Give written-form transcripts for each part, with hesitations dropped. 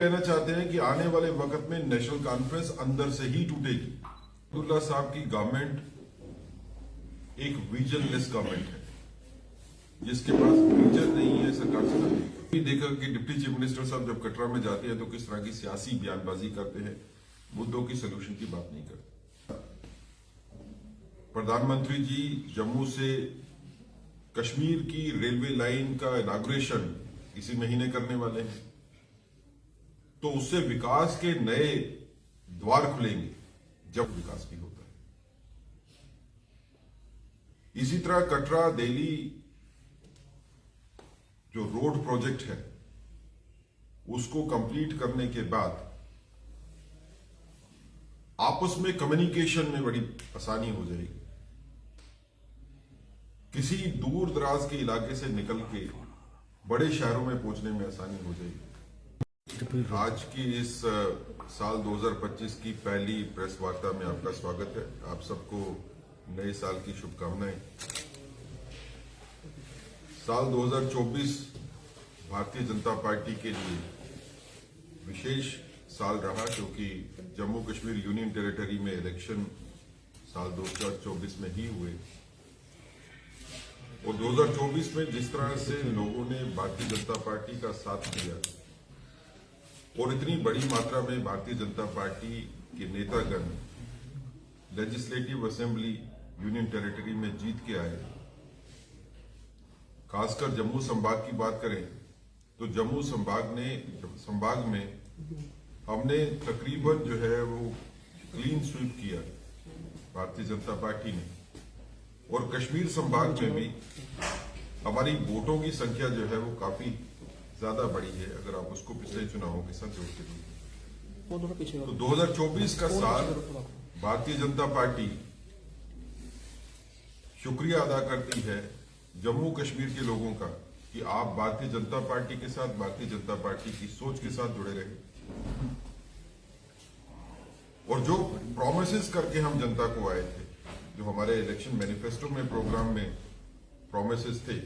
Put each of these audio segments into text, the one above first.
कहना चाहते हैं कि आने वाले वक्त में नेशनल कॉन्फ्रेंस अंदर से ही टूटेगी। अब्दुल्ला साहब की गवर्नमेंट एक विजनलेस गवर्नमेंट है, जिसके पास विजन नहीं है सरकार चलाने की। देखा कि डिप्टी चीफ मिनिस्टर साहब जब कटरा में जाते हैं तो किस तरह की सियासी बयानबाजी करते हैं, मुद्दों की सोल्यूशन की बात नहीं करते। प्रधानमंत्री जी जम्मू से कश्मीर की रेलवे लाइन का इनाग्रेशन इसी महीने करने वाले हैं, तो उससे विकास के नए द्वार खुलेंगे जब विकास भी होता है। इसी तरह कटरा दिल्ली जो रोड प्रोजेक्ट है उसको कंप्लीट करने के बाद आपस में कम्युनिकेशन में बड़ी आसानी हो जाएगी। किसी दूर दराज के इलाके से निकल के बड़े शहरों में पहुंचने में आसानी हो जाएगी। आज की इस साल 2025 की पहली प्रेस वार्ता में आपका स्वागत है। आप सबको नए साल की शुभकामनाएं। साल 2024 भारतीय जनता पार्टी के लिए विशेष साल रहा, क्योंकि जम्मू कश्मीर यूनियन टेरिटरी में इलेक्शन साल 2024 में ही हुए और 2024 में जिस तरह से लोगों ने भारतीय जनता पार्टी का साथ दिया और इतनी बड़ी मात्रा में भारतीय जनता पार्टी के नेतागण लेजिस्लेटिव असेंबली यूनियन टेरिटरी में जीत के आए। खासकर जम्मू संभाग की बात करें तो जम्मू संभाग में हमने तकरीबन जो है वो क्लीन स्वीप किया भारतीय जनता पार्टी ने, और कश्मीर संभाग में भी हमारी वोटों की संख्या जो है वो काफी ज्यादा बड़ी है अगर आप उसको पिछले चुनावों के साथ जोड़ते हैं। तो 2024 का साल भारतीय जनता पार्टी शुक्रिया अदा करती है जम्मू कश्मीर के लोगों का कि आप भारतीय जनता पार्टी के साथ, भारतीय जनता पार्टी की सोच के साथ जुड़े रहे और जो प्रॉमिसेस करके हम जनता को आए थे, जो हमारे इलेक्शन मैनिफेस्टो में प्रोग्राम में प्रॉमिसेस थे,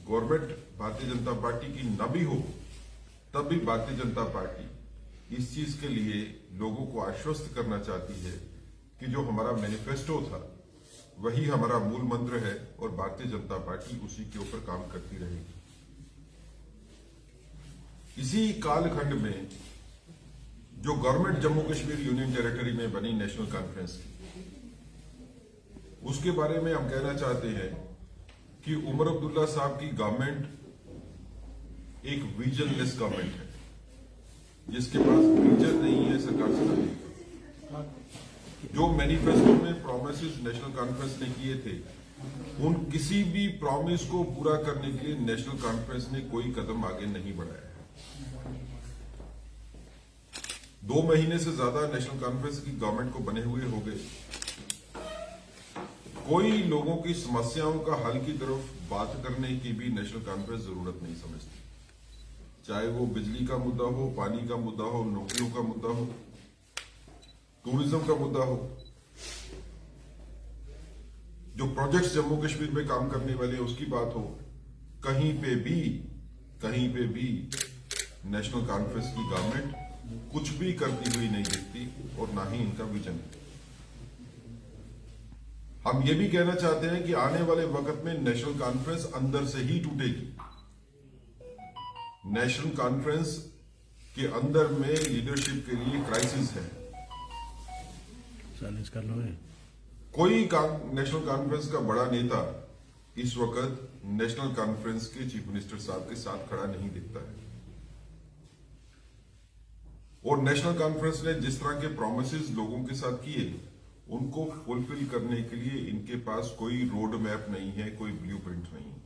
गवर्नमेंट भारतीय जनता पार्टी की न भी हो तब भी भारतीय जनता पार्टी इस चीज के लिए लोगों को आश्वस्त करना चाहती है कि जो हमारा मैनिफेस्टो था वही हमारा मूल मंत्र है और भारतीय जनता पार्टी उसी के ऊपर काम करती रहेगी। इसी कालखंड में जो government Jammu Kashmir union territory में बनी नेशनल कॉन्फ्रेंस, उसके बारे में हम कहना चाहते हैं कि उमर अब्दुल्ला साहब की गवर्नमेंट एक विजनलेस गवर्नमेंट है, जिसके पास विजन नहीं है सरकार चलाने की। जो मैनिफेस्टो में प्रॉमिसेस नेशनल कॉन्फ्रेंस ने किए थे, उन किसी भी प्रॉमिस को पूरा करने के लिए नेशनल कॉन्फ्रेंस ने कोई कदम आगे नहीं बढ़ाया है। 2 महीने से ज्यादा नेशनल कॉन्फ्रेंस की गवर्नमेंट को बने हुए हो गए। कोई लोगों की समस्याओं का हल की तरफ बात करने की भी नेशनल कॉन्फ्रेंस जरूरत नहीं समझती, चाहे वो बिजली का मुद्दा हो, पानी का मुद्दा हो, नौकरियों का मुद्दा हो, टूरिज्म का मुद्दा हो। जो प्रोजेक्ट्स जम्मू कश्मीर में काम करने वाले उसकी बात हो, कहीं पे भी नेशनल कॉन्फ्रेंस की गवर्नमेंट कुछ भी करती हुई नहीं दिखती और ना ही इनका विजन है। हम ये भी कहना चाहते हैं कि आने वाले वक्त में नेशनल कॉन्फ्रेंस अंदर से ही टूटेगी। नेशनल कॉन्फ्रेंस के अंदर में लीडरशिप के लिए क्राइसिस है। कोई नेशनल कॉन्फ्रेंस का बड़ा नेता इस वक्त नेशनल कॉन्फ्रेंस के चीफ मिनिस्टर साहब के साथ खड़ा नहीं दिखता है, और नेशनल कॉन्फ्रेंस ने जिस तरह के प्रॉमिसेस लोगों के साथ किए उनको फुलफिल करने के लिए इनके पास कोई रोड मैप नहीं है, कोई ब्लूप्रिंट नहीं है।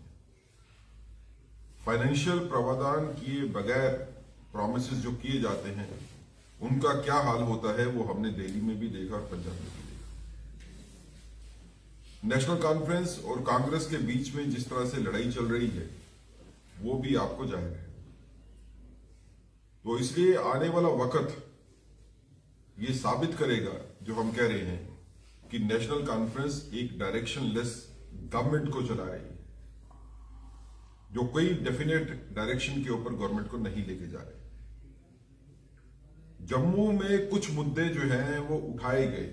फाइनेंशियल प्रावधान किए बगैर प्रॉमिसेस जो किए जाते हैं उनका क्या हाल होता है वो हमने दिल्ली में भी देखा और पंजाब में भी देखा। नेशनल कॉन्फ्रेंस और कांग्रेस के बीच में जिस तरह से लड़ाई चल रही है वो भी आपको जाहिर है। तो इसलिए आने वाला वक्त ये साबित करेगा जो हम कह रहे हैं कि नेशनल कॉन्फ्रेंस एक डायरेक्शनलेस गवर्नमेंट को चला रही है, जो कोई डेफिनेट डायरेक्शन के ऊपर गवर्नमेंट को नहीं लेके जा रहे। जम्मू में कुछ मुद्दे जो हैं वो उठाए गए,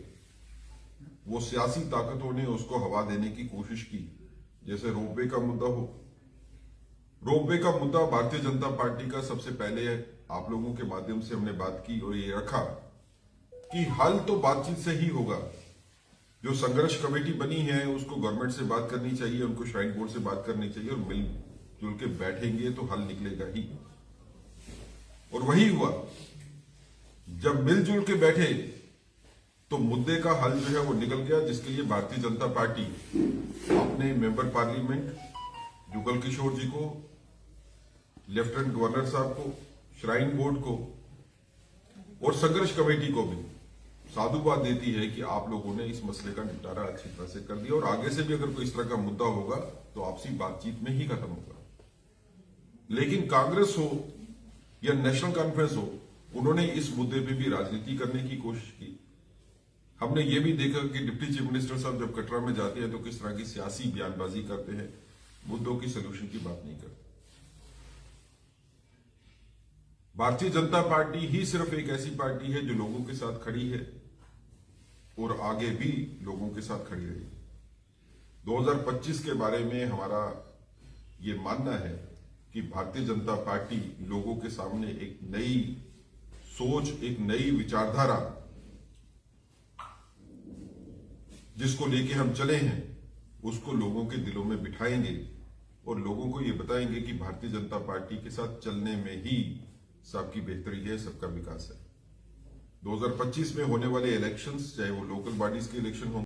वो सियासी ताकतों ने उसको हवा देने की कोशिश की, जैसे रोपवे का मुद्दा हो। रोपवे का मुद्दा भारतीय जनता पार्टी का सबसे पहले आप लोगों के माध्यम से हमने बात की और ये रखा कि हल तो बातचीत से ही होगा। जो संघर्ष कमेटी बनी है उसको गवर्नमेंट से बात करनी चाहिए, उनको श्राइन बोर्ड से बात करनी चाहिए और मिलजुल के बैठेंगे तो हल निकलेगा ही। और वही हुआ, जब मिलजुल के बैठे तो मुद्दे का हल जो है वो निकल गया, जिसके लिए भारतीय जनता पार्टी अपने मेंबर पार्लियामेंट जुगल किशोर जी को, लेफ्टिनेंट गवर्नर साहब को, श्राइन बोर्ड को और संघर्ष कमेटी को भी साधुवाद देती है कि आप लोगों ने इस मसले का निपटारा अच्छी तरह से कर दिया और आगे से भी अगर कोई इस तरह का मुद्दा होगा तो आपसी बातचीत में ही खत्म होगा। लेकिन कांग्रेस हो या नेशनल कॉन्फ्रेंस हो, उन्होंने इस मुद्दे पे भी राजनीति करने की कोशिश की। हमने ये भी देखा कि डिप्टी चीफ मिनिस्टर साहब जब कटरा में जाते हैं तो किस तरह की सियासी बयानबाजी करते हैं, मुद्दों की सोल्यूशन की बात नहीं करते। भारतीय जनता पार्टी ही सिर्फ एक ऐसी पार्टी है जो लोगों के साथ खड़ी है और आगे भी लोगों के साथ खड़ी रहेगी। 2025 के बारे में हमारा ये मानना है कि भारतीय जनता पार्टी लोगों के सामने एक नई सोच, एक नई विचारधारा जिसको लेके हम चले हैं उसको लोगों के दिलों में बिठाएंगे और लोगों को ये बताएंगे कि भारतीय जनता पार्टी के साथ चलने में ही सबकी बेहतरी है, सबका विकास है। 2025 में होने वाले इलेक्शंस, चाहे वो लोकल बॉडीज के इलेक्शन हों